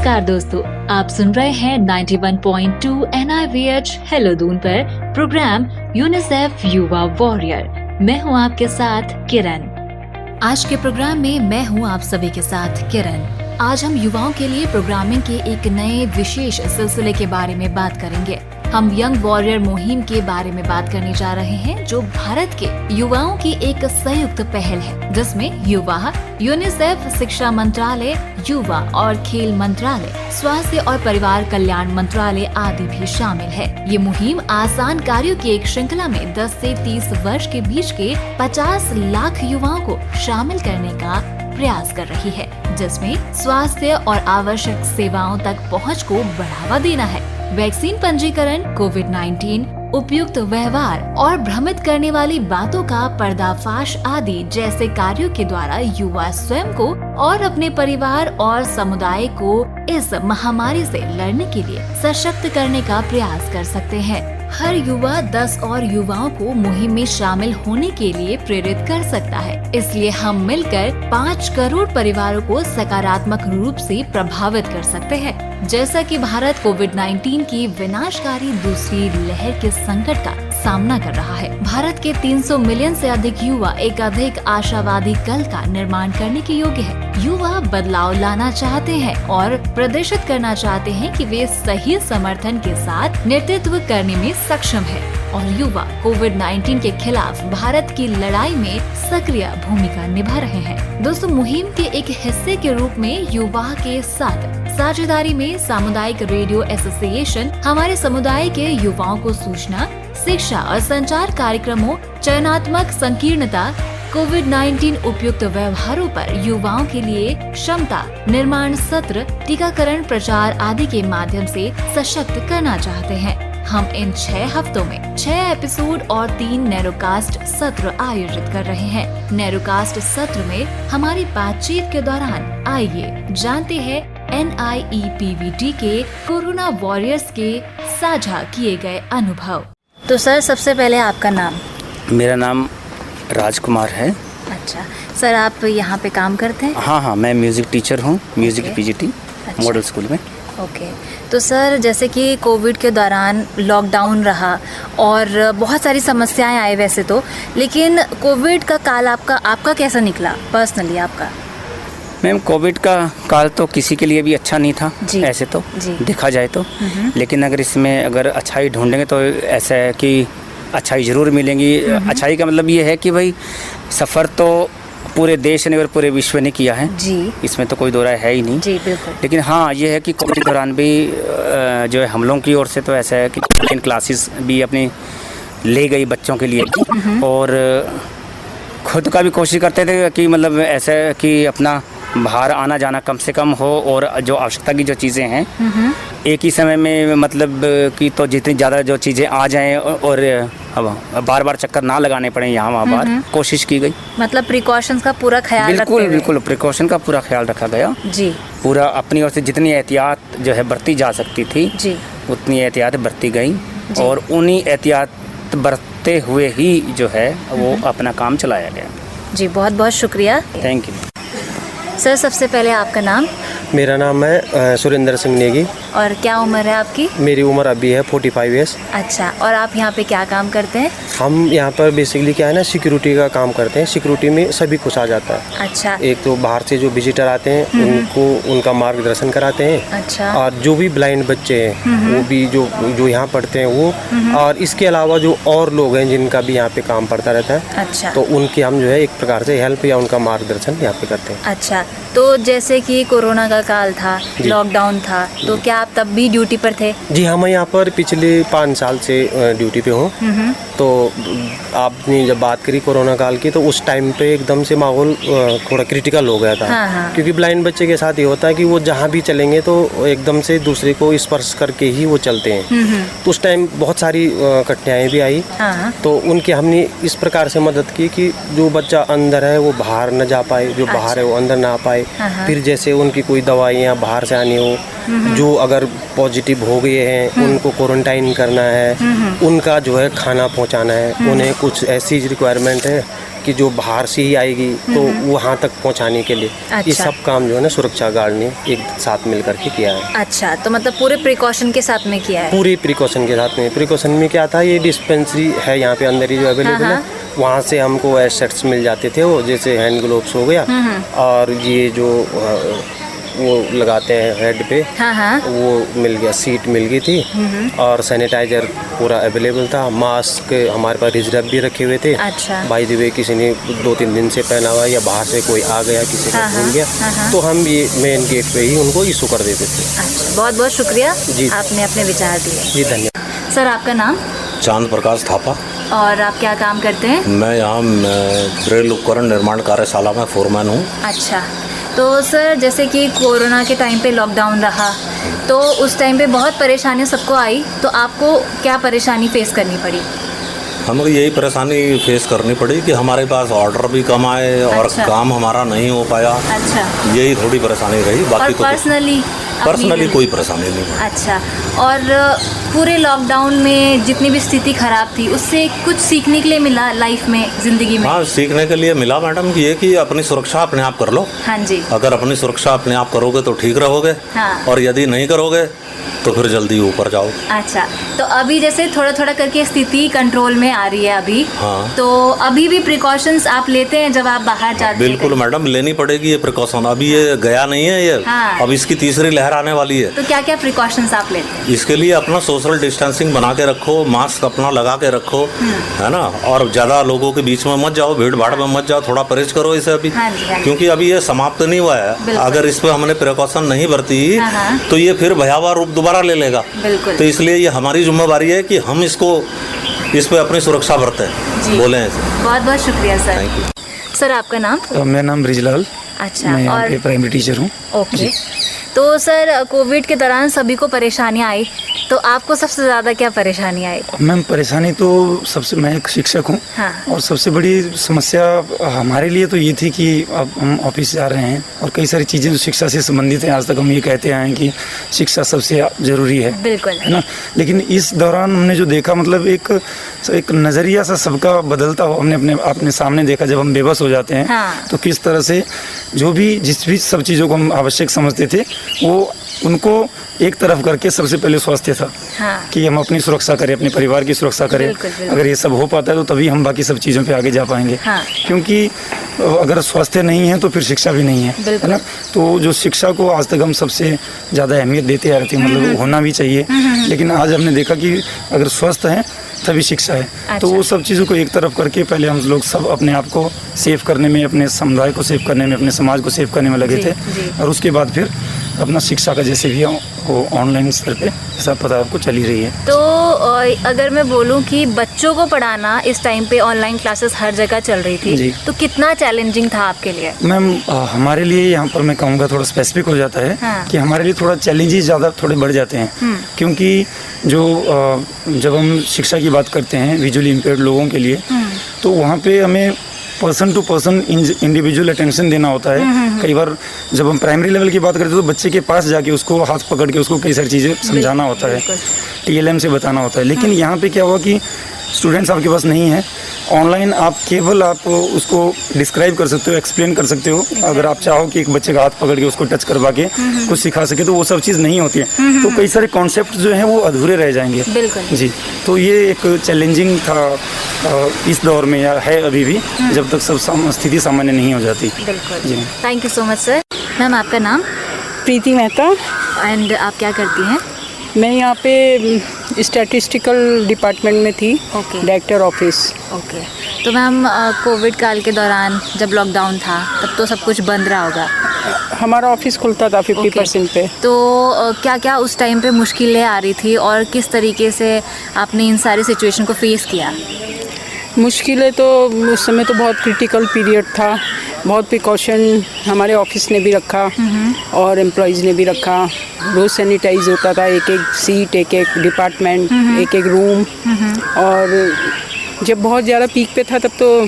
नमस्कार दोस्तों, आप सुन रहे हैं 91.2 NIVH हेलो दून पर प्रोग्राम यूनिसेफ युवा वॉरियर। मैं हूं आपके साथ किरण। आज के प्रोग्राम में मैं हूं आप सभी के साथ किरण। आज हम युवाओं के लिए प्रोग्रामिंग के एक नए विशेष सिलसिले के बारे में बात करेंगे। हम यंग वॉरियर मुहिम के बारे में बात करने जा रहे हैं, जो भारत के युवाओं की एक संयुक्त पहल है, जिसमें युवा, यूनिसेफ, शिक्षा मंत्रालय, युवा और खेल मंत्रालय, स्वास्थ्य और परिवार कल्याण मंत्रालय आदि भी शामिल है। ये मुहिम आसान कार्यों की एक श्रृंखला में 10 से 30 वर्ष के बीच के 50 लाख युवाओं को शामिल करने का प्रयास कर रही है, जिसमें स्वास्थ्य और आवश्यक सेवाओं तक पहुंच को बढ़ावा देना है, वैक्सीन पंजीकरण, कोविड-19, उपयुक्त व्यवहार और भ्रमित करने वाली बातों का पर्दाफाश आदि जैसे कार्यों के द्वारा युवा स्वयं को और अपने परिवार और समुदाय को इस महामारी से लड़ने के लिए सशक्त करने का प्रयास कर सकते हैं। हर युवा 10 और युवाओं को मुहिम में शामिल होने के लिए प्रेरित कर सकता है। इसलिए हम मिलकर 5 करोड़ परिवारों को सकारात्मक रूप से प्रभावित कर सकते हैं। जैसा कि भारत कोविड-19 की विनाशकारी दूसरी लहर के संकट का सामना कर रहा है, भारत के 300 मिलियन से अधिक युवा एक अधिक आशावादी कल का निर्माण करने के योग्य है। युवा बदलाव लाना चाहते हैं और प्रदर्शित करना चाहते हैं कि वे सही समर्थन के साथ नेतृत्व करने में सक्षम है, और युवा कोविड-19 के खिलाफ भारत की लड़ाई में सक्रिय भूमिका निभा रहे हैं। दोस्तों, मुहिम के एक हिस्से के रूप में युवा के साथ साझेदारी में सामुदायिक रेडियो एसोसिएशन हमारे समुदाय के युवाओं को सूचना, शिक्षा और संचार कार्यक्रमों, चयनात्मक संकीर्णता, कोविड-19 उपयुक्त व्यवहारों पर युवाओं के लिए क्षमता निर्माण सत्र, टीकाकरण प्रचार आदि के माध्यम से सशक्त करना चाहते हैं। हम इन 6 हफ्तों में 6 एपिसोड और 3 नैरोकास्ट सत्र आयोजित कर रहे हैं। नैरोकास्ट सत्र में हमारी बातचीत के दौरान आइए जानते हैं NIEPVT के कोरोना वॉरियर्स के साझा किए गए अनुभव। तो सर, सबसे पहले आपका नाम? मेरा नाम राजकुमार है। अच्छा सर, आप यहाँ पे काम करते हैं? हाँ, मैं म्यूज़िक टीचर हूँ, म्यूज़िक PGT मॉडल स्कूल में। ओके। तो सर, जैसे कि कोविड के दौरान लॉकडाउन रहा और बहुत सारी समस्याएं आई वैसे तो, लेकिन कोविड का काल आपका कैसा निकला पर्सनली आपका? मैम, कोविड का काल तो किसी के लिए भी अच्छा नहीं था ऐसे तो देखा जाए तो, लेकिन अगर अच्छाई ढूंढेंगे तो ऐसा है कि अच्छाई ज़रूर मिलेंगी। अच्छाई का मतलब ये है कि भाई सफ़र तो पूरे देश ने और पूरे विश्व ने किया है जी, इसमें तो कोई दो राय है ही नहीं जी, बिल्कुल। लेकिन हाँ, ये है कि कोविड के दौरान भी जो है हम लोगों की ओर से तो ऐसा है कि ऑनलाइन क्लासेस भी अपनी ले गई बच्चों के लिए, और खुद का भी कोशिश करते थे कि मतलब ऐसा कि अपना बाहर आना जाना कम से कम हो, और जो आवश्यकता की जो चीज़ें हैं एक ही समय में मतलब कि तो जितनी ज़्यादा जो चीज़ें आ जाएं और अब बार बार चक्कर ना लगाने पड़े यहाँ वहाँ बार, कोशिश की गई। मतलब प्रिकॉशंस का पूरा ख्याल बिल्कुल प्रिकॉशन का पूरा ख्याल रखा गया जी। पूरा अपनी ओर से जितनी एहतियात जो है बरती जा सकती थी जी, उतनी एहतियात बरती गई, और उन्हीं एहतियात बरतते हुए ही जो है वो अपना काम चलाया गया जी। बहुत बहुत शुक्रिया, थैंक यू सर। सबसे पहले आपका नाम? मेरा नाम है सुरेंद्र सिंह नेगी। और क्या उम्र है आपकी? मेरी उम्र अभी है 45 ईयर्स। अच्छा, और आप यहाँ पे क्या काम करते हैं? हम यहाँ पर बेसिकली क्या है ना, सिक्योरिटी का काम करते हैं। सिक्योरिटी में सभी कुछ आ जाता है। अच्छा। एक तो बाहर से जो विजिटर आते हैं उनको उनका मार्गदर्शन कराते हैं। अच्छा। और जो भी ब्लाइंड बच्चे हैं वो भी जो यहाँ पढ़ते हैं वो, और इसके अलावा जो और लोग हैं जिनका भी यहाँ पे काम पड़ता रहता है। अच्छा। तो उनकी हम जो है एक प्रकार से हेल्प या उनका मार्गदर्शन यहाँ पे करते हैं। अच्छा, तो जैसे कि कोरोना का काल था, लॉकडाउन था, तो क्या आप तब भी ड्यूटी पर थे? जी हाँ, मैं यहाँ पर पिछले 5 साल से ड्यूटी पे हूँ। तो आपने जब बात करी कोरोना काल की, तो उस टाइम पे एकदम से माहौल थोड़ा क्रिटिकल हो गया था। हाँ। क्योंकि ब्लाइंड बच्चे के साथ ये होता है कि वो जहाँ भी चलेंगे तो एकदम से दूसरे को स्पर्श करके ही वो चलते हैं। तो उस टाइम बहुत सारी कठिनाइयाँ भी आई। हाँ। तो उनके हमने इस प्रकार से मदद की कि जो बच्चा अंदर है वो बाहर न जा पाए, जो बाहर है वो अंदर ना आ पाए। फिर जैसे उनकी कोई दवाइयाँ बाहर से आनी हो, जो अगर पॉजिटिव हो गए हैं उनको क्वारंटाइन करना है, उनका जो है खाना पहुंचाना है, उन्हें कुछ ऐसी रिक्वायरमेंट है कि जो बाहर से ही आएगी तो वहाँ तक पहुँचाने के लिए ये सब काम जो है ना सुरक्षा गार्ड ने एक साथ मिल करके किया है। अच्छा, तो मतलब पूरे प्रिकॉशन के साथ में किया है? पूरी प्रिकॉशन के साथ में। प्रिकॉशन में क्या था, ये डिस्पेंसरी है यहाँ पे अंदर ही जो अवेलेबल है, वहाँ से हमको एसेट्स मिल जाते थे, वो जैसे हैंड ग्लोव्स हो गया और ये जो वो लगाते हैं हेड पे, वो मिल गया, सीट मिल गई थी और सैनिटाइजर पूरा अवेलेबल था। मास्क हमारे पास रिजर्व भी रखे हुए थे। अच्छा। बाय द वे किसी ने 2-3 दिन से पहना हुआ या बाहर से कोई आ गया, किसी का भूल गया तो हम ये मेन गेट पे ही उनको इशू कर देते थे। अच्छा, बहुत बहुत शुक्रिया जी, आपने अपने विचार दिए जी, धन्यवाद। सर, आपका नाम? चांद प्रकाश थापा। और आप क्या काम करते हैं? मैं यहाँ ब्रेल उपकरण निर्माण कार्यशाला में फोरमैन हूँ। अच्छा, तो सर जैसे कि कोरोना के टाइम पे लॉकडाउन रहा तो उस टाइम पे बहुत परेशानियाँ सबको आई, तो आपको क्या परेशानी फेस करनी पड़ी? हमको यही परेशानी फेस करनी पड़ी कि हमारे पास ऑर्डर भी कम आए और काम हमारा नहीं हो पाया। अच्छा, यही थोड़ी परेशानी रही, बाकी तो पर्सनली कोई परेशानी नहीं। अच्छा, और पूरे लॉकडाउन में जितनी भी स्थिति खराब थी उससे कुछ सीखने के लिए मिला लाइफ में, जिंदगी में? हाँ, सीखने के लिए मिला मैडम कि ये कि अपनी सुरक्षा अपने आप कर लो। हाँ जी। अगर अपनी सुरक्षा अपने आप करोगे तो ठीक रहोगे। हाँ। और यदि नहीं करोगे तो फिर जल्दी ऊपर जाओ। अच्छा, तो अभी जैसे थोड़ा थोड़ा करके स्थिति कंट्रोल में आ रही है अभी। हाँ। तो अभी भी प्रिकॉशंस आप लेते हैं जब आप बाहर जाते हैं? बिल्कुल मैडम, लेनी पड़ेगी ये प्रिकॉशन। अभी ये गया नहीं है ये। हाँ। अब इसकी तीसरी लहर आने वाली है। तो क्या क्या प्रिकॉशंस आप लेते हैं? इसके लिए अपना सोशल डिस्टेंसिंग बना के रखो, मास्क अपना लगा के रखो, है ना, और ज़्यादा लोगों के बीच में मत जाओ, भीड़ भाड़ में मत जाओ, थोड़ा परहेज करो इसे अभी। हाँ जी, हाँ जी। क्योंकि अभी ये समाप्त नहीं हुआ है। अगर इस पर हमने प्रिकॉशन नहीं बरती तो ये फिर भयावह रूप दोबारा ले लेगा। तो इसलिए ये हमारी जिम्मेदारी है कि हम इस पे अपनी सुरक्षा बरतें। बोले ऐसे। बहुत बहुत शुक्रिया सर। Thank you. सर, आपका नाम? मेरा नाम ब्रिजलाल। अच्छा, मैं यहाँ और पे प्राइमरी टीचर हूँ। ओके, तो सर कोविड के दौरान सभी को परेशानियाँ आई, तो आपको सबसे ज़्यादा क्या परेशानी आई? मैम, परेशानी तो सबसे, मैं एक शिक्षक हूँ। हाँ। और सबसे बड़ी समस्या हमारे लिए तो ये थी कि अब हम ऑफिस जा रहे हैं और कई सारी चीज़ें जो शिक्षा से संबंधित हैं, आज तक हम ये कहते आए हैं कि शिक्षा सबसे ज़रूरी है। बिल्कुल, है ना। लेकिन इस दौरान हमने जो देखा, मतलब एक नज़रिया सा सबका बदलता हो हमने अपने सामने देखा। जब हम बेबस हो जाते हैं हाँ। तो किस तरह से जिस भी सब चीज़ों को हम आवश्यक समझते थे वो उनको एक तरफ करके सबसे पहले स्वास्थ्य था। हाँ। कि हम अपनी सुरक्षा करें, अपने परिवार की सुरक्षा करें। बिल्कुल, बिल्कुल। अगर ये सब हो पाता है तो तभी हम बाकी सब चीज़ों पे आगे जा पाएंगे। हाँ। क्योंकि अगर स्वास्थ्य नहीं है तो फिर शिक्षा भी नहीं है ना। तो जो शिक्षा को आज तक हम सबसे ज़्यादा अहमियत देते आ रहे थे, मतलब होना भी चाहिए, लेकिन आज हमने देखा कि अगर स्वस्थ हैं तभी शिक्षा है। अच्छा। तो वो सब चीज़ों को एक तरफ करके पहले हम लोग सब अपने आप को सेव करने में, अपने समुदाय को सेव करने में, अपने समाज को सेव करने में लगे थे। और उसके बाद फिर अपना शिक्षा का जैसे भी वो ऑनलाइन स्तर पे सब पता आपको चली रही है। तो अगर मैं बोलूं कि बच्चों को पढ़ाना इस टाइम पे ऑनलाइन क्लासेस हर जगह चल रही थी, तो कितना चैलेंजिंग था आपके लिए? मैम, हमारे लिए यहाँ पर मैं कहूँगा थोड़ा स्पेसिफिक हो जाता है। हाँ। कि हमारे लिए थोड़ा चैलेंजेस ज़्यादा थोड़े बढ़ जाते हैं। क्योंकि जब हम शिक्षा की बात करते हैं विजुअली इम्पेयर्ड लोगों के लिए, तो वहाँ पे हमें person to person individual attention देना होता है। कई बार जब हम प्राइमरी लेवल की बात करते हैं तो बच्चे के पास जाके उसको हाथ पकड़ के उसको कई सारी चीज़ें समझाना होता है, TLM से बताना होता है। लेकिन यहाँ पे क्या हुआ कि स्टूडेंट्स आपके पास नहीं है, ऑनलाइन आप केवल आप उसको डिस्क्राइब कर सकते हो, एक्सप्लेन कर सकते हो। अगर आप चाहो कि एक बच्चे का हाथ पकड़ के उसको टच करवा के कुछ सिखा सके तो वो सब चीज़ नहीं होती है। तो कई सारे कॉन्सेप्ट जो हैं वो अधूरे रह जाएंगे। बिल्कुल जी। तो ये एक चैलेंजिंग था इस दौर में, या है अभी भी, जब तक सब स्थिति सामान्य नहीं हो जाती। बिल्कुल जी। Thank you so much sir. Ma'am, आपका नाम? प्रीति मेहता। एंड आप क्या करती हैं? मैं यहाँ पे स्टैटिस्टिकल डिपार्टमेंट में थी। ओके। Director office. ओके। तो मैम, कोविड काल के दौरान जब लॉकडाउन था तब तो सब कुछ बंद रहा होगा? हमारा ऑफिस खुलता था 50% पे। तो क्या क्या उस टाइम पे मुश्किलें आ रही थी और किस तरीके से आपने इन सारी सिचुएशन को फेस किया? मुश्किलें तो उस समय तो बहुत क्रिटिकल पीरियड था। बहुत प्रिकॉशन हमारे ऑफिस ने भी रखा और एम्प्लॉयज़ ने भी रखा। रोज़ सैनिटाइज होता था, एक एक सीट, एक एक डिपार्टमेंट, एक एक रूम। और जब बहुत ज़्यादा पीक पे था तब तो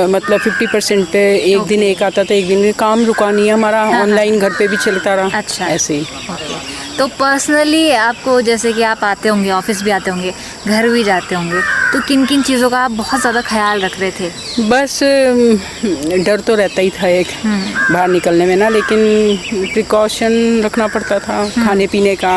मतलब 50% पे एक दिन एक आता था, एक दिन काम रुका नहीं है हमारा। ऑनलाइन घर पे भी चलता रहा। अच्छा। ऐसे ही। तो पर्सनली आपको, जैसे कि आप आते होंगे, ऑफिस भी आते होंगे, घर भी जाते होंगे, तो किन किन चीज़ों का आप बहुत ज़्यादा ख्याल रख रहे थे? बस डर तो रहता ही था एक बाहर निकलने में ना, लेकिन प्रिकॉशन रखना पड़ता था। खाने पीने का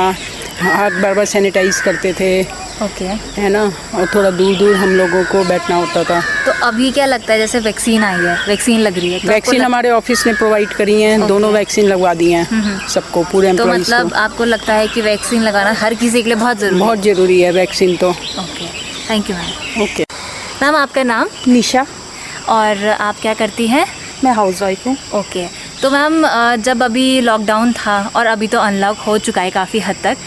हाथ बार बार सैनिटाइज करते थे, ओके। है ना, और थोड़ा दूर दूर हम लोगों को बैठना होता था। तो अभी क्या लगता है, जैसे वैक्सीन आई है, वैक्सीन लग रही है, तो वैक्सीन हमारे ऑफिस ने प्रोवाइड करी हैं, दोनों वैक्सीन लगवा दी हैं सबको, पूरे तो एम्प्लॉइज मतलब आपको लगता है कि वैक्सीन लगाना हर किसी के लिए बहुत ज़रूरी है? बहुत ज़रूरी है वैक्सीन तो। Okay, thank you ma'am. Okay. Ma'am आपका नाम? निशा। और आप क्या करती हैं? मैं हाउसवाइफ हूँ। ओके। तो मैम जब अभी लॉकडाउन था और अभी तो अनलॉक हो चुका है काफ़ी हद तक,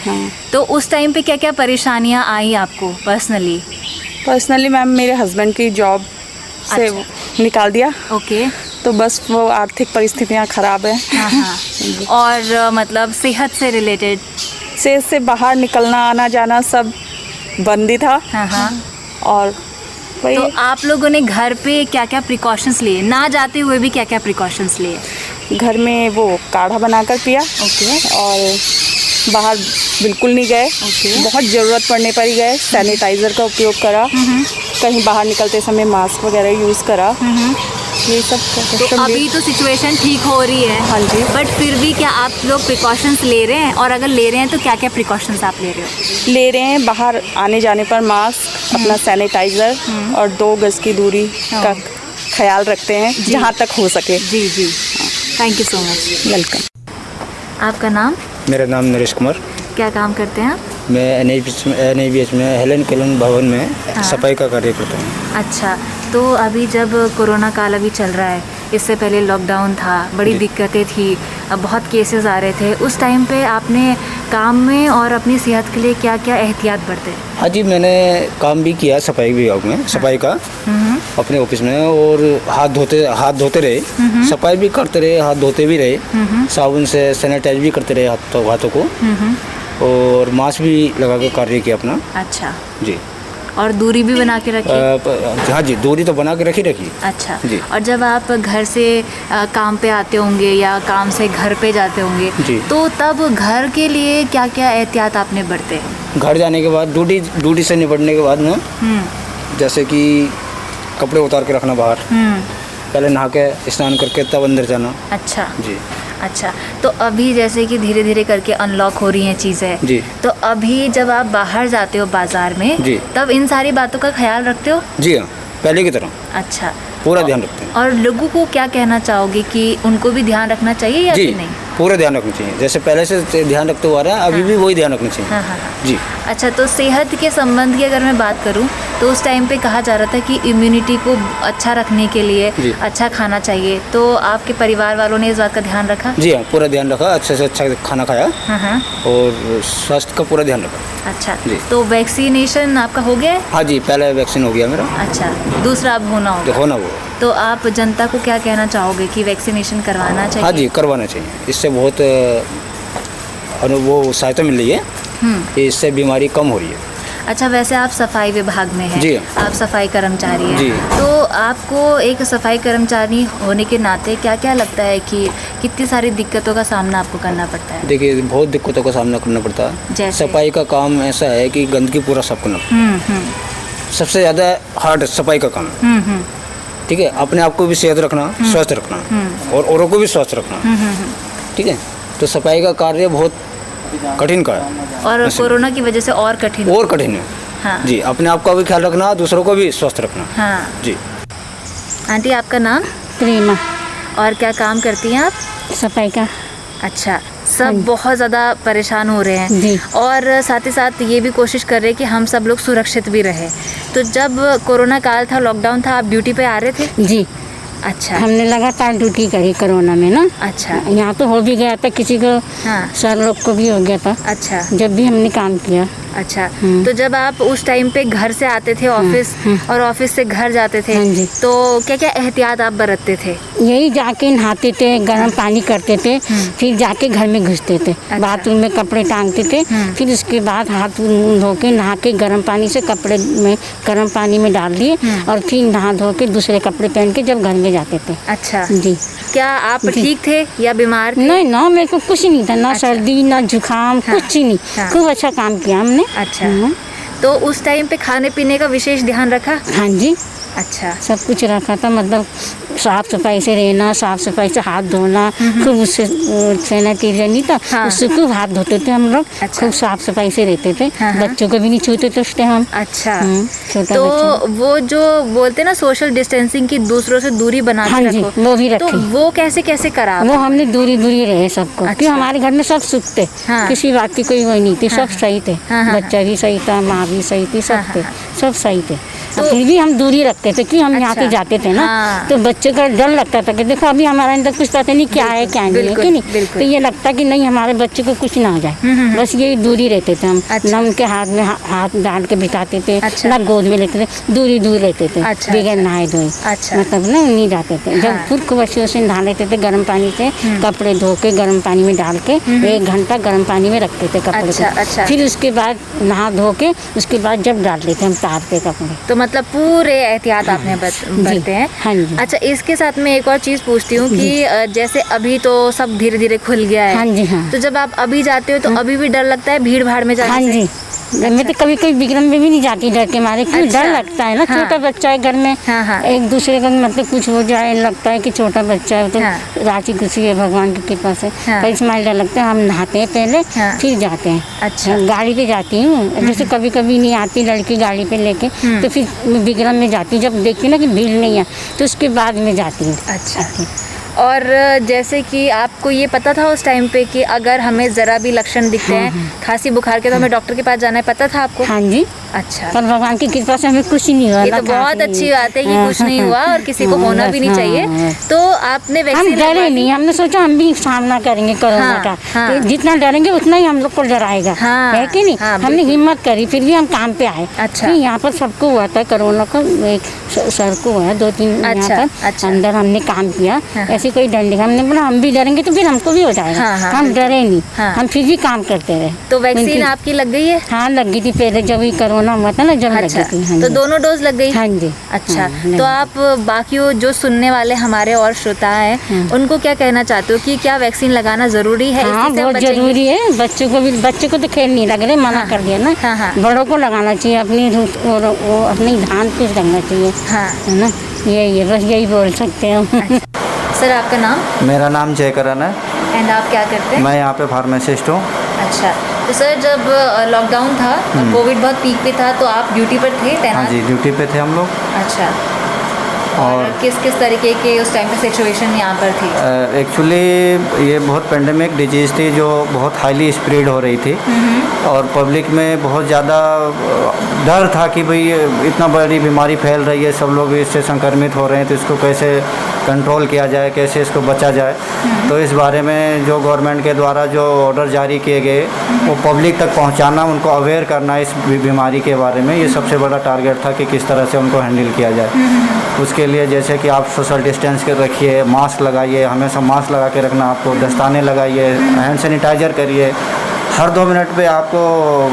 तो उस टाइम पे क्या क्या परेशानियाँ आई आपको पर्सनली? मैम मेरे हस्बैंड की जॉब से निकाल दिया। ओके। तो बस वो आर्थिक परिस्थितियाँ ख़राब हैं। हाँ। और मतलब सेहत से रिलेटेड? सेहत से बाहर निकलना आना जाना सब बंद ही था। हाँ। और वही तो आप लोगों ने घर पे क्या क्या प्रिकॉशंस लिए, ना जाते हुए भी क्या क्या प्रिकॉशंस लिए? घर में वो काढ़ा बनाकर पिया। ओके। और बाहर बिल्कुल नहीं गए। बहुत ज़रूरत पड़ने पर ही गए। सैनिटाइज़र का उपयोग करा, कहीं बाहर निकलते समय मास्क वगैरह यूज़ करा, ये सब। तो अभी तो सिचुएशन ठीक हो रही है। हाँ जी। बट फिर भी क्या आप लोग प्रिकॉशंस ले रहे हैं, और अगर ले रहे हैं तो क्या क्या प्रिकॉशंस आप ले रहे हो? ले रहे हैं, बाहर आने जाने पर मास्क, अपना सैनिटाइज़र और 2 गज की दूरी का ख्याल रखते हैं जहाँ तक हो सके। जी। Thank you so much. Welcome. आपका नाम? मेरा नाम नरेश कुमार। क्या काम करते हैं आप? मैं NABH में हेलन केलन भवन में सफाई का कार्य करता हूँ। अच्छा। तो अभी जब कोरोना काल अभी चल रहा है, इससे पहले लॉकडाउन था, बड़ी दिक्कतें थी, बहुत केसेस आ रहे थे, उस टाइम पे आपने काम में और अपनी सेहत के लिए क्या क्या एहतियात बरते? हाँ जी, मैंने काम भी किया सफाई विभाग में, सफाई का अपने ऑफिस में, और हाथ धोते रहे, सफाई भी करते रहे, हाथ धोते भी रहे, साबुन से सैनिटाइज भी करते रहे हाथों को, और मास्क भी लगा कर कार्य किया अपना। अच्छा जी। और दूरी भी बना के रखी? हाँ जी, दूरी तो बना के रखी। अच्छा जी। और जब आप घर से काम पे आते होंगे या काम से घर पे जाते होंगे, जी, तो तब घर के लिए क्या क्या एहतियात आपने बरते? घर जाने के बाद ड्यूटी से निपटने के बाद में जैसे कि कपड़े उतार के रखना बाहर, पहले नहा के स्नान करके तब अंदर जाना। अच्छा जी। अच्छा। तो अभी जैसे कि धीरे धीरे करके अनलॉक हो रही हैं चीज़ें जी, तो अभी जब आप बाहर जाते हो बाजार में, जी, तब इन सारी बातों का ख्याल रखते हो? जी हाँ, पहले की तरह अच्छा, पूरा ध्यान रखते हैं। और लोगों को क्या कहना चाहोगे कि उनको भी ध्यान रखना चाहिए या जी, कि नहीं? पूरा ध्यान रखना चाहिए, जैसे पहले से ध्यान रखते हुए आ रहे हैं, अभी भी वही ध्यान रखना चाहिए। हाँ। जी। अच्छा, तो सेहत के संबंध की अगर मैं बात करूं तो उस टाइम पे कहा जा रहा था कि इम्यूनिटी को अच्छा रखने के लिए अच्छा खाना चाहिए, तो आपके परिवार वालों ने इस बात का ध्यान रखा? जी हाँ, पूरा ध्यान रखा, अच्छे से अच्छा खाना खाया, और स्वास्थ्य का पूरा ध्यान रखा। अच्छा जी। तो वैक्सीनेशन आपका हो गया है? हाँ जी, पहला वैक्सीन हो गया मेरा। अच्छा, दूसरा अब होना होगा? होना वो। तो आप जनता को क्या कहना चाहोगे कि वैक्सीनेशन करवाना चाहिए? हाँ जी, करवाना चाहिए, इससे बहुत वो सहायता मिल रही है, इससे बीमारी कम हो रही है। अच्छा, वैसे आप सफाई विभाग में हैं, जी, आप सफाई कर्मचारी हैं, जी, तो आपको एक सफाई कर्मचारी होने के नाते क्या क्या लगता है कि कितनी सारी दिक्कतों का सामना आपको करना पड़ता है? देखिए, बहुत दिक्कतों का सामना करना पड़ता है। जैसे? सफाई का काम ऐसा है कि गंदगी पूरा साफ करना, सबसे ज़्यादा हार्ड सफाई का काम है। ठीक है, अपने आप को भी सेहत रखना, स्वस्थ रखना, और औरों को भी स्वस्थ रखना। ठीक है, तो सफाई का कार्य बहुत कठिन का है, और कोरोना की वजह से और कठिन है। हाँ। जी, अपने आप का भी ख्याल रखना, दूसरों को भी स्वस्थ रखना। हाँ जी। आंटी, आपका नाम? प्रेमा। और क्या काम करती हैं आप? सफाई का। अच्छा, सब बहुत ज़्यादा परेशान हो रहे हैं जी। और साथ ही साथ ये भी कोशिश कर रहे हैं कि हम सब लोग सुरक्षित भी रहें। तो जब कोरोना काल था, लॉकडाउन था, आप ड्यूटी पे आ रहे थे? जी। अच्छा। हमने लगातार ड्यूटी करी कोरोना में ना। अच्छा। यहाँ तो हो भी गया था किसी को, हाँ। सर लोग को भी हो गया था। अच्छा। जब भी हमने काम किया। अच्छा, तो जब आप उस टाइम पे घर से आते थे ऑफिस और ऑफिस से घर जाते थे, हाँ जी। तो क्या क्या एहतियात आप बरतते थे? यही जाके नहाते थे, गर्म पानी करते थे, फिर जाके घर में घुसते थे, बाथरूम में कपड़े टांगते थे, फिर उसके बाद हाथ मुंह धो के नहा के गर्म पानी से कपड़े में गर्म पानी में डाल दिए और फिर नहा धो के दूसरे कपड़े पहन के जब घर में जाते थे। अच्छा जी। क्या आप ठीक थे या बीमार थे? नहीं ना, मेरे को कुछ नहीं था, ना सर्दी ना जुकाम, कुछ ही नहीं। खूब अच्छा काम किया हमने। अच्छा, तो उस टाइम पे खाने पीने का विशेष ध्यान रखा? हाँ जी, अच्छा, सब कुछ रखा था, मतलब साफ सफाई से रहना, साफ सफाई से हाथ धोना, खूब उससे सैनिटाइजर नहीं था, उससे खूब हाथ धोते थे हम लोग। खूब साफ सफाई से रहते थे, बच्चों को भी नहीं छूते थे उस टाइम हम। अच्छा, छोटा तो बच्चा। वो जो बोलते ना सोशल डिस्टेंसिंग की, दूसरों से दूरी बना हाँ के जी, रखो, वो भी तो रखी। वो कैसे कैसे करा आपने? वो हमने दूरी दूरी रहे सबको, क्योंकि हमारे घर में सब सुख थे, किसी बात की कोई वो नहीं थी, सब सही थे, बच्चा भी सही था, माँ भी सही थी, सब थे, सब सही थे। तो फिर भी हम दूरी रखते थे, क्योंकि हम यहाँ पे जाते थे ना, तो बच्चे का डर लगता था कि देखो अभी हमारे अंदर कुछ पता नहीं क्या है क्या नहीं है, कि नहीं, तो ये लगता कि नहीं हमारे बच्चे को कुछ ना हो जाए, बस ये दूरी रहते थे हम। ना उनके हाथ में हाथ डाल के बिठाते थे, ना गोद में लेते थे, दूरी दूर रहते थे, बगैर नहाए धोए, मतलब ना नहीं जाते थे। जब खुद को बच्चों से नहा लेते थे गर्म पानी से, कपड़े धो के गर्म पानी में डाल के 1 घंटा गर्म पानी में रखते थे कपड़े को, फिर उसके बाद नहा धो के उसके बाद जब डाल लेते हम तारते कपड़े। तो मतलब पूरे एहतियात आपने बरते हैं। हाँ जी। अच्छा, इसके साथ मैं एक और चीज़ पूछती हूँ कि जैसे अभी तो सब धीरे धीरे खुल गया है। हाँ जी, हाँ। तो जब आप अभी जाते हो तो अभी भी डर लगता है भीड़ भाड़ में जाने हाँ से? जी, मैं तो कभी कभी विक्रम में भी नहीं जाती डर के मारे, क्योंकि अच्छा। डर लगता है ना, छोटा बच्चा है घर में, एक दूसरे का मतलब कुछ हो जाए, लगता है कि छोटा बच्चा है, तो रांची खुशी है भगवान की कृपा से, पर इसमें डर लगता है। हम नहाते हैं पहले, फिर जाते हैं। अच्छा, गाड़ी पे जाती हूँ, जैसे कभी कभी नहीं आती लड़की गाड़ी पे लेके, तो फिर विक्रम में जाती हूँ, जब देखती ना कि भीड़ नहीं है तो उसके बाद में जाती हूँ। अच्छा, और जैसे कि आपको ये पता था उस टाइम पे कि अगर हमें ज़रा भी लक्षण दिखते हैं खांसी बुखार के तो हमें डॉक्टर के पास जाना है, पता था आपको? हाँ जी। अच्छा, पर भगवान की कृपा से हमें कुछ नहीं हुआ। ये तो बहुत अच्छी बात है कि कुछ नहीं हुआ और किसी को होना भी नहीं चाहिए। तो आपने वैक्सीन हम डरे नहीं, हमने सोचा हम भी सामना करेंगे कोरोना का, तो जितना डरेंगे उतना ही हम लोग को डराएगा, है कि नहीं। हमने हिम्मत करी, फिर भी हम काम पे आए। अच्छा, यहाँ पर सबको हुआ था कोरोना का, एक सर को हुआ 2-3 यहाँ पर अंदर हमने काम किया, ऐसे कोई डर नहीं। हमने बोला हम भी डरेंगे तो फिर हमको भी हो जाएगा, हम डरे नहीं, हम फिर भी काम करते रहे। तो वैक्सीन आपकी लग गई है? हाँ, लग गई थी पहले, जब ये कोरोना हुआ था ना, जब लग गई थी। तो दोनों डोज लग गई? हाँ जी। अच्छा, तो आप बाकी जो सुनने वाले हमारे और श्रोता हैं उनको क्या कहना चाहते हो कि क्या वैक्सीन लगाना जरूरी है? हाँ, बहुत जरूरी है। बच्चों को भी, बच्चे को तो खेल नहीं लग रहे, मना कर दिया ना। बड़ों को लगाना चाहिए, अपनी वो अपनी ध्यान पे रखना चाहिए, है ना। यही बस यही बोल सकते हैं। सर, आपका नाम? मेरा नाम जयकरण है। एंड आप क्या करते हैं? मैं यहाँ पे फार्मासिस्ट हूँ। अच्छा, तो सर जब लॉकडाउन था, कोविड बहुत पीक पे था, तो आप ड्यूटी पर थे तैनात? हाँ जी, ड्यूटी पे थे हम लोग। अच्छा, और किस किस तरीके के उस टाइम पे सिचुएशन यहाँ पर थी? एक्चुअली ये बहुत पेंडेमिक डिजीज़ थी जो बहुत हाईली स्प्रेड हो रही थी, और पब्लिक में बहुत ज़्यादा डर था कि भाई इतना बड़ी बीमारी फैल रही है, सब लोग इससे संक्रमित हो रहे हैं, तो इसको कैसे कंट्रोल किया जाए, कैसे इसको बचा जाए। तो इस बारे में जो गवर्नमेंट के द्वारा जो ऑर्डर जारी किए गए वो पब्लिक तक पहुंचाना, उनको अवेयर करना इस बीमारी के बारे में, ये सबसे बड़ा टारगेट था कि किस तरह से उनको हैंडल किया जाए। उसके लिए जैसे कि आप सोशल डिस्टेंस के रखिए, मास्क लगाइए, हमेशा मास्क लगा के रखना, आपको दस्ताने लगाइए, हैंड सैनिटाइज़र करिए, हर 2 मिनट पे आपको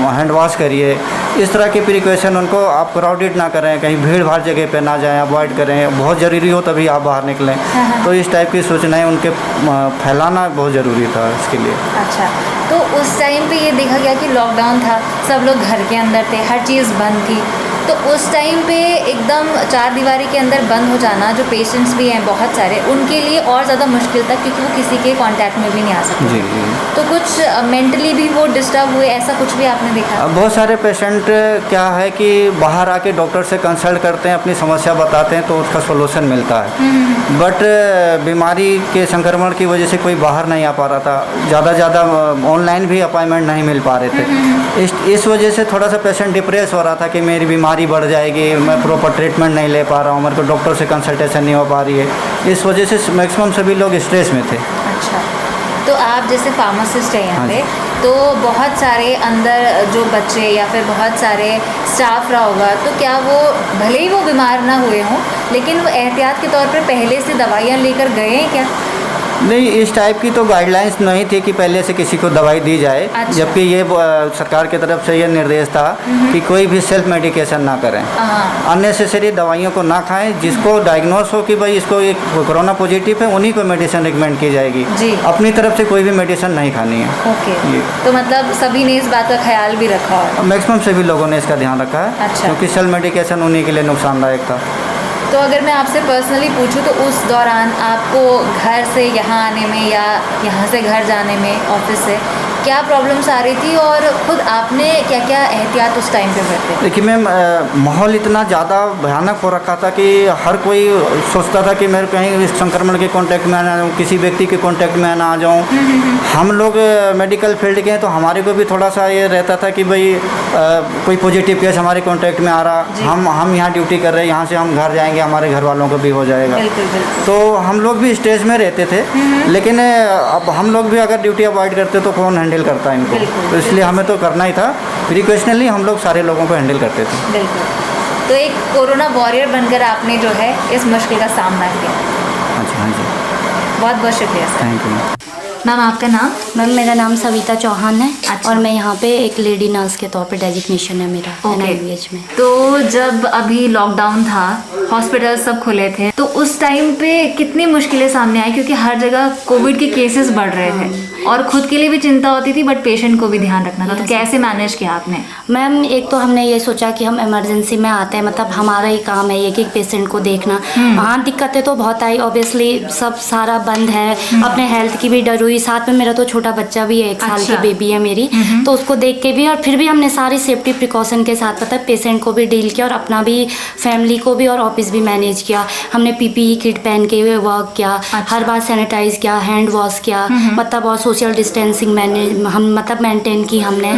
हैंड वॉश करिए। इस तरह के प्रिकॉशन उनको आप क्राउडेड ना करें, कहीं भीड़ भाड़ जगह पे ना जाएं, अवॉइड करें, बहुत ज़रूरी हो तभी आप बाहर निकलें। तो इस टाइप की सूचनाएं उनके फैलाना बहुत ज़रूरी था इसके लिए। अच्छा, तो उस टाइम पे ये देखा गया कि लॉकडाउन था, सब लोग घर के अंदर थे, हर चीज़ बंद थी, तो उस टाइम पे एकदम 4 दीवारी के अंदर बंद हो जाना, जो पेशेंट्स भी हैं बहुत सारे, उनके लिए और ज़्यादा मुश्किल था क्योंकि वो किसी के कांटेक्ट में भी नहीं आ सकते। जी जी। तो कुछ मेंटली भी वो डिस्टर्ब हुए, ऐसा कुछ भी आपने देखा? बहुत सारे पेशेंट क्या है कि बाहर आके डॉक्टर से कंसल्ट करते हैं, अपनी समस्या बताते हैं, तो उसका सोल्यूशन मिलता है। बट बीमारी के संक्रमण की वजह से कोई बाहर नहीं आ पा रहा था, ज़्यादा ऑनलाइन भी अपॉइंटमेंट नहीं मिल पा रहे थे। इस वजह से थोड़ा सा पेशेंट डिप्रेस हो रहा था कि मेरी बीमारी बढ़ जाएगी, मैं प्रॉपर ट्रीटमेंट नहीं ले पा रहा हूँ, मेरे को डॉक्टर से कंसल्टेशन नहीं हो पा रही है। इस वजह से मैक्सिमम सभी लोग स्ट्रेस में थे। अच्छा, तो आप जैसे फार्मासिस्ट हैं यहाँ पे, तो बहुत सारे अंदर जो बच्चे या फिर बहुत सारे स्टाफ रहा होगा, तो क्या वो भले ही वो बीमार ना हुए हों लेकिन वो एहतियात के तौर पर पहले से दवाइयाँ लेकर गए हैं क्या? नहीं, इस टाइप की तो गाइडलाइंस नहीं थी कि पहले से किसी को दवाई दी जाए। अच्छा। जबकि ये सरकार की तरफ से ये निर्देश था कि कोई भी सेल्फ मेडिकेशन ना करें, अननेसेसरी दवाइयों को ना खाएं। जिसको डायग्नोस हो कि भाई इसको एक कोरोना पॉजिटिव है, उन्हीं को मेडिसिन रिकमेंड की जाएगी जी। अपनी तरफ से कोई भी मेडिसिन नहीं खानी है। ओके, तो मतलब सभी ने इस बात का ख्याल भी रखा है? मैक्सिमम सभी लोगों ने इसका ध्यान रखा है। अच्छा। क्योंकि सेल्फ मेडिकेशन उन्हीं के लिए नुकसानदायक था। तो अगर मैं आपसे पर्सनली पूछूं तो उस दौरान आपको घर से यहाँ आने में या यहाँ से घर जाने में ऑफिस से क्या प्रॉब्लम्स आ रही थी और ख़ुद आपने क्या क्या एहतियात उस टाइम पे बरते? देखिए मैम, माहौल इतना ज़्यादा भयानक हो रखा था कि हर कोई सोचता था कि मैं कहीं इस संक्रमण के कांटेक्ट में ना जाऊँ, किसी व्यक्ति के कांटेक्ट में ना आ जाऊँ। हम लोग मेडिकल फील्ड के हैं तो हमारे को भी थोड़ा सा ये रहता था कि भाई कोई पॉजिटिव केस हमारे कांटेक्ट में आ रहा, हम यहाँ ड्यूटी कर रहे हैं, यहाँ से हम घर जाएंगे, हमारे घर वालों को भी हो जाएगा। बिल्कुल, बिल्कुल। तो हम लोग भी स्टेज में रहते थे, लेकिन अब हम लोग भी अगर ड्यूटी अवॉइड करते तो कौन हैंडल करता है इनको? तो इसलिए हमें तो करना ही था। प्रिकॉशनली हम लोग सारे लोगों को हैंडल करते थे। बिल्कुल। तो एक कोरोना वॉरियर बनकर आपने जो है इस मुश्किल का सामना किया। हाँ जी, हाँ जी, बहुत बहुत शुक्रिया सर। Thank you. मैम आपका नाम? मैम मेरा नाम सविता चौहान है। अच्छा। और मैं यहाँ पे एक लेडी नर्स के तौर पे डेजिग्नेशन है मेरा NIVH में। तो जब अभी लॉकडाउन था, हॉस्पिटल सब खुले थे, तो उस टाइम पे कितनी मुश्किलें सामने आई क्योंकि हर जगह कोविड के केसेस बढ़ रहे थे और खुद के लिए भी चिंता होती थी बट पेशेंट को भी ध्यान रखना था। तो कैसे मैनेज किया आपने? मैम एक तो हमने ये सोचा कि हम इमरजेंसी में आते हैं, मतलब हमारा ही काम है एक एक पेशेंट को देखना। वहाँ दिक्कतें तो बहुत आई, ऑब्वियसली सब सारा बंद है, अपने हेल्थ की भी डर हुई। साथ में मेरा तो छोटा बच्चा भी है, 1 साल की बेबी है मेरी, तो उसको देख के भी, और फिर भी हमने सारी सेफ्टी प्रिकॉशन के साथ पता है पेशेंट को भी डील किया और अपना भी, फैमिली को भी और ऑफिस भी मैनेज किया। हमने PPE किट पहन के वर्क किया, हर बार सैनिटाइज किया, हैंड वॉश किया, मतलब और सोशल डिस्टेंसिंग हम मतलब मेंटेन की हमने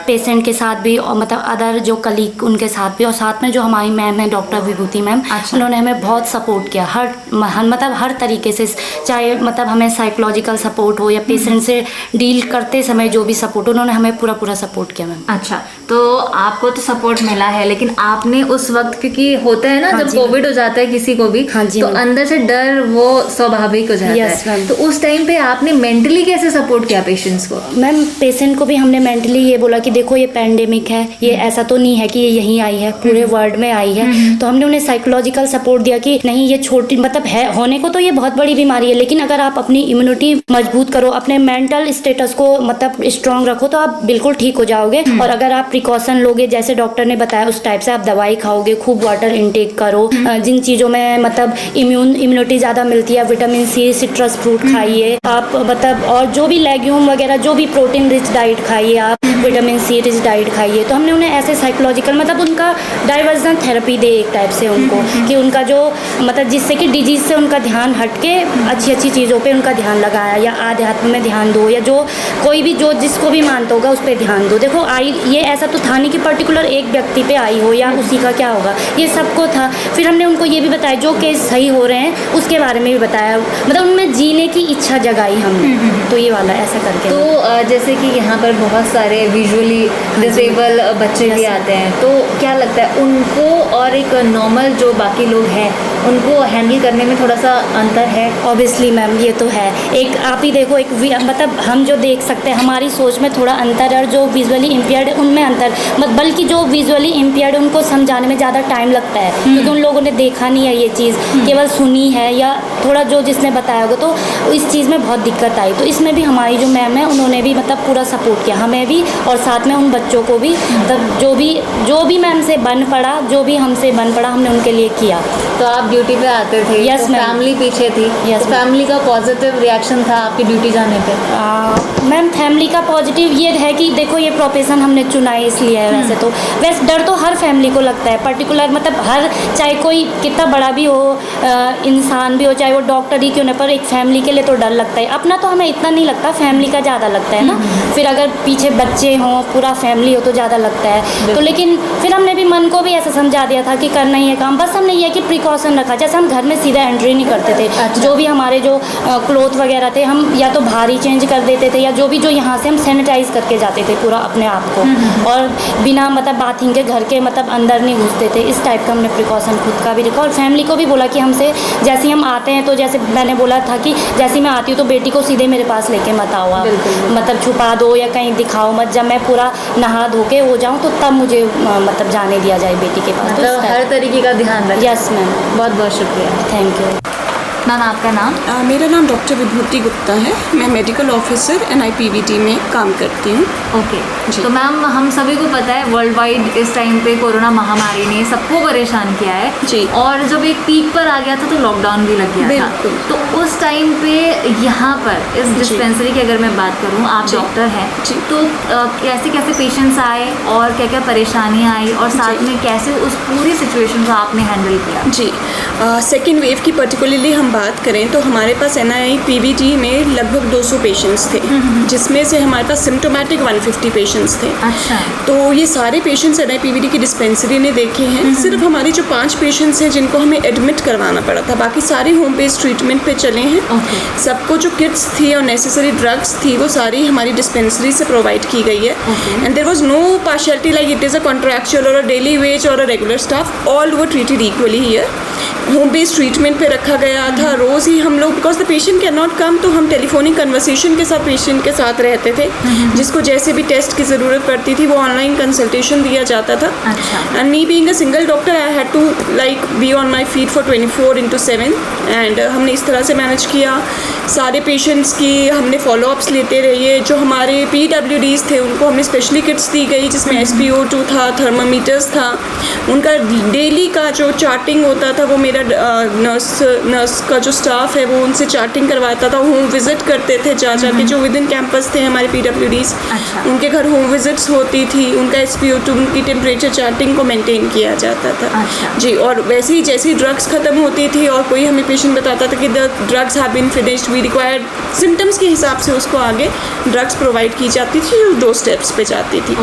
पेशेंट के साथ भी और मतलब अदर जो कलीग उनके साथ भी। और साथ में जो हमारी मैम है डॉक्टर विभूति मैम, उन्होंने हमें बहुत सपोर्ट किया मतलब हर तरीके से, चाहे मतलब हमें साइकोलॉजिकल सपोर्ट हो या पेशेंट से डील करते समय जो भी सपोर्ट, उन्होंने हमें पूरा सपोर्ट किया मैम। अच्छा, तो आपको तो सपोर्ट मिला है, लेकिन आपने उस वक्त, क्योंकि होता है ना जब कोविड हो जाता है किसी को भी, तो अंदर से डर वो स्वाभाविक हो जाता है, तो उस टाइम पे आपने मेंटली कैसे सपोर्ट किया पेशेंट्स को? मैम पेशेंट को भी हमने मेंटली ये बोला कि देखो ये पैंडेमिक है, ये ऐसा तो नहीं है कि ये यहीं आई है, पूरे वर्ल्ड में आई है। तो हमने उन्हें साइकोलॉजिकल सपोर्ट दिया कि नहीं ये छोटी मतलब है, होने को तो ये बहुत बड़ी बीमारी है, लेकिन अगर आप अपनी इम्यूनिटी मजबूत करो, अपने मेंटल स्टेटस को मतलब स्ट्रांग रखो तो आप बिल्कुल ठीक हो जाओगे। और अगर आप प्रिकॉशन लोगे जैसे डॉक्टर ने बताया उस टाइप से आप दवाई खाओगे, खूब वाटर इनटेक करो, जिन चीज़ों में मतलब इम्यूनिटी ज़्यादा मिलती है, विटामिन C, सिट्रस फ्रूट खाइए आप, मतलब और जो भी लेग्यूम वगैरह जो भी प्रोटीन रिच डाइट खाइए आप, विटामिन C रिच डाइट खाइए। तो हमने उन्हें ऐसे साइकोलॉजिकल मतलब उनका डाइवर्जन थेरेपी दे एक टाइप से उनको, कि उनका जो मतलब जिससे कि डिजीज से उनका ध्यान हट के अच्छी चीज़ों पे उनका ध्यान लगाया, या आध्यात्म में ध्यान दो, या जो कोई भी जो जिसको भी मानता होगा उस पर ध्यान दो। देखो आई ये ऐसा तो था नहीं कि पर्टिकुलर एक व्यक्ति पे आई हो या उसी का क्या होगा, ये सबको था। फिर हमने उनको ये भी बताया जो केस सही हो रहे हैं उसके बारे में भी बताया, मतलब उनमें जीने की इच्छा जगाई हमने। तो ये वाला ऐसा करके। तो जैसे कि यहाँ पर बहुत सारे विजुअली डिसेबल बच्चे भी आते हैं, तो क्या लगता है उनको और एक नॉर्मल जो बाकी लोग हैं उनको हैंडल करने में थोड़ा सा अंतर है? ऑब्वियसली मैम ये तो है, एक आप ही देखो एक मतलब हम जो देख सकते हैं हमारी सोच में थोड़ा अंतर है, और जो विजुअली इम्पेयर्ड है उनमें अंतर, बल्कि जो विजुअली इम्पेयर्ड है उनको समझाने में ज़्यादा टाइम लगता है, क्योंकि उन लोगों ने देखा नहीं है ये चीज़, केवल सुनी है या थोड़ा जो जिसने बताया होगा, तो इस चीज़ में बहुत दिक्कत आई। तो इसमें भी हमारी जो मैम है उन्होंने भी मतलब पूरा सपोर्ट किया हमें भी, और साथ में उन बच्चों को भी, मतलब जो भी मैम से बन पड़ा, जो भी हमसे बन पड़ा हमने उनके लिए किया। तो आप ड्यूटी पे आते थे? Yes ma'am. फैमिली पीछे थी? यस। तो फैमिली का पॉजिटिव रिएक्शन था आपकी ड्यूटी जाने पे? मैम फैमिली का पॉजिटिव ये है कि देखो ये प्रोफेशन हमने चुना है इसलिए है, वैसे डर तो हर फैमिली को लगता है, पर्टिकुलर मतलब हर, चाहे कोई कितना बड़ा भी हो, इंसान भी हो, चाहे वो डॉक्टर ही क्यों ना, पर एक फैमिली के लिए तो डर लगता है। अपना तो हमें इतना नहीं लगता, फैमिली का ज़्यादा लगता है ना, फिर अगर पीछे बच्चे हों, पूरा फैमिली हो तो ज़्यादा लगता है। तो लेकिन फिर हमने भी मन को भी ऐसा समझा दिया था कि करना ही है काम, बस हमने ये कि प्रिकॉशन रखा, जैसे हम घर में सीधा एंट्री नहीं करते थे। जो भी हमारे जो क्लोथ वगैरह थे हम या या तो बाहर ही चेंज कर देते थे, या जो यहाँ से हम सैनिटाइज करके जाते थे पूरा अपने आप को, और बिना मतलब बाथिंग के घर के मतलब अंदर नहीं घुसते थे। इस टाइप का हमने प्रिकॉशन खुद का भी रखा, और फैमिली को भी बोला कि हमसे जैसे ही हम आते हैं, तो जैसे मैंने बोला था कि जैसे मैं आती हूँ तो बेटी को सीधे मेरे पास लेके मत आओ आप, मतलब छुपा दो या कहीं दिखाओ मत, जब मैं पूरा नहा धो के हो जाऊँ तो तब मुझे मतलब जाने दिया जाए बेटी के पास। मतलब हर तरीके का ध्यान रखें। यस मैम, बहुत बहुत शुक्रिया। Thank you ma'am. आपका नाम? मेरा नाम डॉक्टर विभूति गुप्ता है। मैं मेडिकल ऑफिसर NIPVT में काम करती हूँ। ओके तो मैम, हम सभी को पता है वर्ल्ड वाइड इस टाइम पे कोरोना महामारी ने सबको परेशान किया है जी। और जब एक पीक पर आ गया था तो लॉकडाउन भी लग गया था। तो उस टाइम पे यहाँ पर इस डिस्पेंसरी की अगर मैं बात करूँ, आप डॉक्टर हैं, तो कैसे कैसे पेशेंट्स आए और क्या क्या परेशानियाँ आई, और साथ में कैसे उस पूरी सिचुएशन को आपने हैंडल किया? जी, सेकेंड वेव की पर्टिकुलरली हम बात करें तो हमारे पास NIPVT में लगभग 200 पेशेंट्स थे, जिसमें से हमारे पास सिम्टोमेटिक 150 पेशेंट्स थे। अच्छा। तो ये सारे पेशेंट्स NIPVT की डिस्पेंसरी ने देखे हैं। सिर्फ हमारे जो 5 पेशेंट्स हैं जिनको हमें एडमिट करवाना पड़ा था, बाकी सारे होम बेस्ड ट्रीटमेंट पे चले हैं। सबको जो किट्स थी और नेसेसरी ड्रग्स थी वो सारी हमारी डिस्पेंसरी से प्रोवाइड की गई है। And there was no partiality like it is a contractual और अ डेली वेज और a regular staff, all were treated equally here. Home based treatment पे रखा गया था। रोज़ ही हम लोग, because the patient can not come, तो हम टेलीफोनिक कन्वर्सेशन के साथ पेशेंट के साथ रहते थे। जिसको जैसे भी टेस्ट की ज़रूरत पड़ती थी वो ऑनलाइन कंसल्टेशन दिया जाता था। And me being a single doctor I had to like be on my feet for 24/7 and हमने इस तरह से मैनेज किया। सारे पेशेंट्स की हमने फॉलोअप्स लेते रहिए। जो हमारे PWDs थे उनको हमें स्पेशली किट्स दी गई जिसमें SpO2 था, थर्मामीटर्स था। उनका डेली का जो चार्टिंग होता था वो मेरा नर्स का जो स्टाफ है वो उनसे चार्टिंग करवाता था। होम विजिट करते थे जा के, जो विद इन कैंपस थे हमारे PWDs, उनके घर होम विजिट्स होती थी। उनका SpO2, उनकी टेम्परेचर चार्टिंग को मेंटेन किया जाता था। जी, और वैसे ही जैसे ही ड्रग्स ख़त्म होती थी और कोई हमें पेशेंट बताता था कि the drugs have been finished, we required symptoms के हिसाब से उसको आगे ड्रग्स प्रोवाइड की जाती थी जो 2 स्टेप्स पे जाती थी।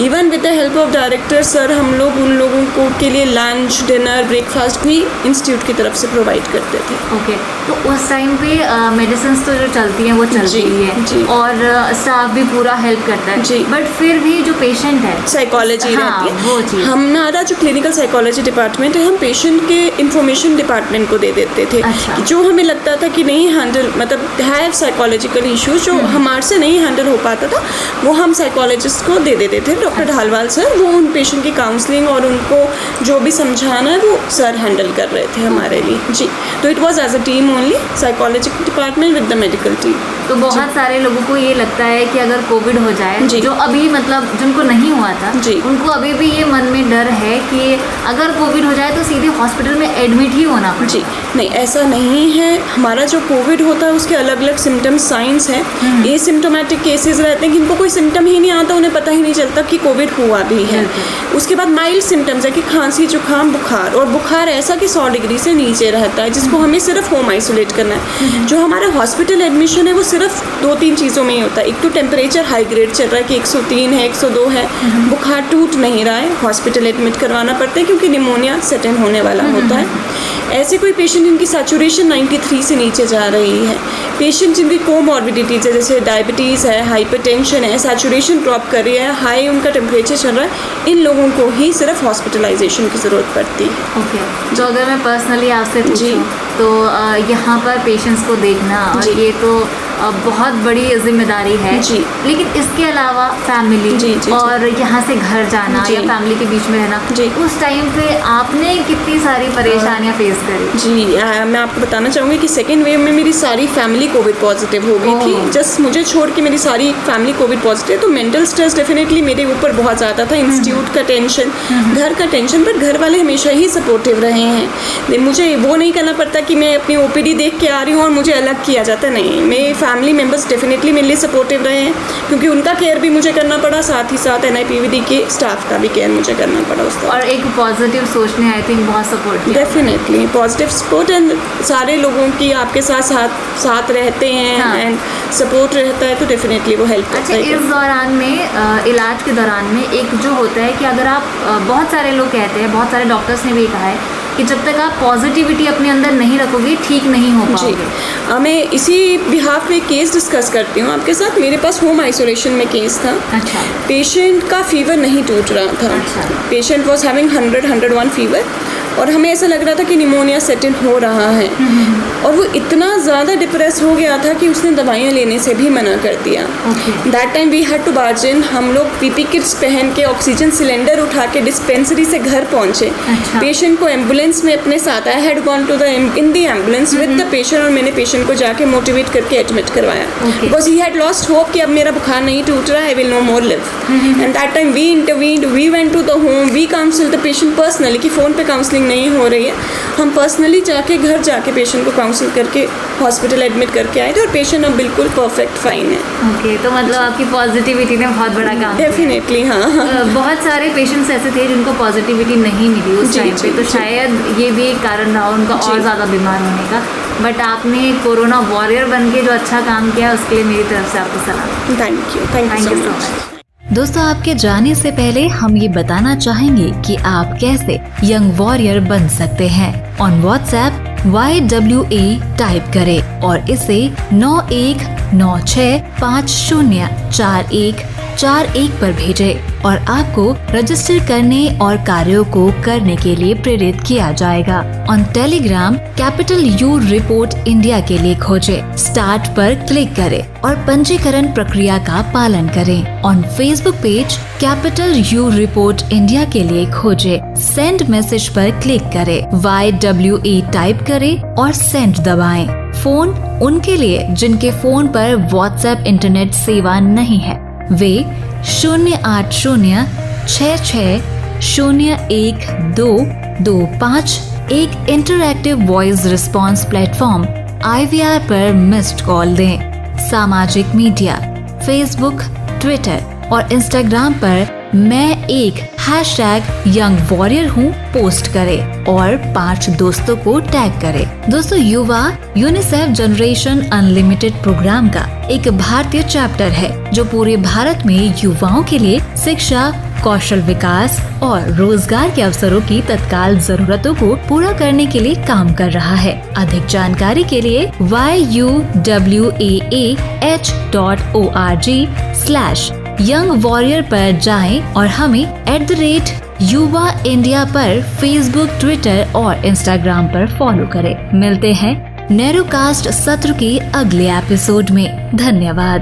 Even with the help of director sir हम लोग उन लोगों को के लिए लंच, डिनर, ब्रेकफास्ट भी इंस्टीट्यूट की तरफ से प्रोवाइड करते थे। ओके तो उस टाइम पे मेडिसिन तो जो चलती हैं वो चल रही है और स्टाफ भी पूरा हेल्प करता है जी। बट फिर भी जो पेशेंट है साइकोलॉजी रहती है वो चीज़, हमारा जो क्लिनिकल साइकोलॉजी डिपार्टमेंट है हम पेशेंट के इंफॉर्मेशन डिपार्टमेंट को दे देते थे। जो हमें लगता था कि नहीं हैंडल, मतलब हैव साइकोलॉजिकल इश्यूज जो हमारे से नहीं हैंडल हो पाता था वो हम साइकोलॉजिस्ट को दे देते थे। डॉक्टर ढालवाल सर वो उन पेशेंट की काउंसलिंग और उनको जो भी समझाना है वो सर हैंडल कर रहे थे हमारे लिए जी। तो it was as a team only, psychological department with the medical team. तो बहुत सारे लोगों को ये लगता है कि अगर कोविड हो जाए, जो अभी मतलब जिनको नहीं हुआ था जी, उनको अभी भी ये मन में डर है कि अगर कोविड हो जाए तो सीधे हॉस्पिटल में एडमिट ही होना पड़े। जी नहीं, ऐसा नहीं है। हमारा जो कोविड होता है उसके अलग अलग सिम्टम्स, साइंस हैं। एसिम्टोमेटिक केसेस रहते हैं जिनको कोई सिम्टम ही नहीं आता, उन्हें पता ही नहीं चलता कि कोविड हुआ भी है। उसके बाद माइल्ड सिम्टम्स है कि खांसी, जुकाम, बुखार, और बुखार ऐसा कि 100 डिग्री से नीचे रहता है जिसको हमें सिर्फ होम आइसोलेट करना है। जो हमारा हॉस्पिटल एडमिशन है वो सिर्फ 2-3 चीज़ों में ही होता है। एक तो टेम्परेचर हाई ग्रेड चल रहा है कि 103 है, 102 है, बुखार टूट नहीं रहा है, हॉस्पिटल एडमिट करवाना पड़ता है क्योंकि निमोनिया सेट इन होने वाला होता है। ऐसे कोई पेशेंट जिनकी सैचुरेशन 93 से नीचे जा रही है, पेशेंट जिनकी कोमॉर्बिडिटीज़ है जैसे डायबिटीज़ है, हाइपरटेंशन है, सैचुरेशन ड्रॉप कर रही है, हाई उनका टेम्परेचर चल रहा है, इन लोगों को ही सिर्फ हॉस्पिटलाइजेशन की ज़रूरत पड़ती है। ओके तो अगर मैं पर्सनली आपसे पूछूं तो यहाँ पर पेशेंट्स को देखना और ये तो बहुत बड़ी जिम्मेदारी है जी। लेकिन इसके अलावा फैमिली जी, और यहाँ से घर जाना या फैमिली के बीच में रहना जी, उस टाइम पे आपने कितनी सारी परेशानियाँ फेस करी? जी मैं आपको बताना चाहूँगी कि सेकेंड वेव में मेरी सारी फैमिली कोविड पॉजिटिव हो गई थी। जस्ट मुझे छोड़ के मेरी सारी फैमिली कोविड पॉजिटिव। तो मेंटल स्ट्रेस डेफिनेटली मेरे ऊपर बहुत ज़्यादा था। इंस्टीट्यूट का टेंशन, घर का टेंशन, पर घर वाले हमेशा ही सपोर्टिव रहे हैं। मुझे वो नहीं करना पड़ता कि मैं अपनी OPD देख के आ रही हूँ और मुझे अलग किया जाता, नहीं। मेरे फैमिली मेम्बर्स डेफिनेटली मेरे लिए सपोर्टिव रहे हैं क्योंकि उनका केयर भी मुझे करना पड़ा, साथ ही साथ NIPVT के स्टाफ का भी केयर मुझे करना पड़ा उसका। और एक पॉजिटिव सोच ने आई थिंक बहुत सपोर्ट किया। डेफिनेटली पॉजिटिव सपोर्ट एंड सारे लोगों की आपके साथ रहते हैं एंड सपोर्ट रहता है तो डेफिनेटली वो हेल्प करता है। इस दौरान में इलाज के दौरान में एक जो होता है कि अगर आप बहुत सारे लोग कहते हैं, बहुत सारे डॉक्टर्स ने भी कहा है कि जब तक आप पॉजिटिविटी अपने अंदर नहीं रखोगे ठीक नहीं हो पाओगे। मैं इसी बिहाफ में केस डिस्कस करती हूँ आपके साथ। मेरे पास होम आइसोलेशन में केस था। अच्छा। पेशेंट का फीवर नहीं टूट रहा था। अच्छा। पेशेंट वॉज हैविंग 101 फीवर और हमें ऐसा लग रहा था कि निमोनिया सेट इन हो रहा है और वो इतना ज़्यादा डिप्रेस हो गया था कि उसने दवाइयाँ लेने से भी मना कर दिया। That time we had to barge in. हम लोग पीपी किट्स पहन के ऑक्सीजन सिलेंडर उठा के डिस्पेंसरी से घर पहुँचे। अच्छा। पेशेंट को एम्बुलेंस में अपने साथ I had gone to the in the ambulance with the patient और मैंने पेशेंट को जाके मोटिवेट करके एडमिट करवाया because he had lost hope कि अब मेरा बुखार नहीं टूट रहा, I will no more live. And that time we intervened, we went to the home, we council the patient personally कि फ़ोन पे काउंसलिंग नहीं हो रही है। हम पर्सनली जाके घर जाके पेशेंट को काउंसिल करके हॉस्पिटल एडमिट करके आए थे और पेशेंट अब बिल्कुल परफेक्ट फाइन है। ओके, तो मतलब आपकी पॉजिटिविटी ने बहुत बड़ा काम किया। डेफिनेटली हाँ। बहुत सारे पेशेंट्स ऐसे थे जिनको पॉजिटिविटी नहीं मिली उस टाइम पे, तो शायद ये भी एक कारण रहा उनका और ज़्यादा बीमार होने का। बट आपने कोरोना वॉरियर बन के जो अच्छा काम किया उसके लिए मेरी तरफ से आपको सलाम। Thank you so much. दोस्तों, आपके जाने से पहले हम ये बताना चाहेंगे कि आप कैसे यंग वॉरियर बन सकते हैं। ऑन व्हाट्सएप YWA टाइप करें और इसे 9196504141 पर भेजें और आपको रजिस्टर करने और कार्यों को करने के लिए प्रेरित किया जाएगा। On Telegram capital you report India के लिए खोजें, स्टार्ट पर क्लिक करें और पंजीकरण प्रक्रिया का पालन करें। On Facebook page capital you report India के लिए खोजें, सेंड मैसेज पर क्लिक करें, YWA टाइप करें और सेंड दबाएं। फोन उनके लिए जिनके फोन पर व्हाट्सएप इंटरनेट सेवा नहीं है, वे 08066011225 एक interactive voice response platform IVR पर मिस्ड कॉल दें। सामाजिक मीडिया फेसबुक, ट्विटर और इंस्टाग्राम पर मैं एक #यंग वॉरियर हूँ पोस्ट करें और 5 दोस्तों को टैग करें। दोस्तों, युवा यूनिसेफ जनरेशन अनलिमिटेड प्रोग्राम का एक भारतीय चैप्टर है जो पूरे भारत में युवाओं के लिए शिक्षा, कौशल विकास और रोजगार के अवसरों की तत्काल जरूरतों को पूरा करने के लिए काम कर रहा है। अधिक जानकारी के लिए yuwaah.org/यंग वॉरियर पर जाएं और हमें @युवा इंडिया पर फेसबुक, ट्विटर और इंस्टाग्राम पर फॉलो करें। मिलते हैं नैरोकास्ट सत्र के अगले एपिसोड में। धन्यवाद।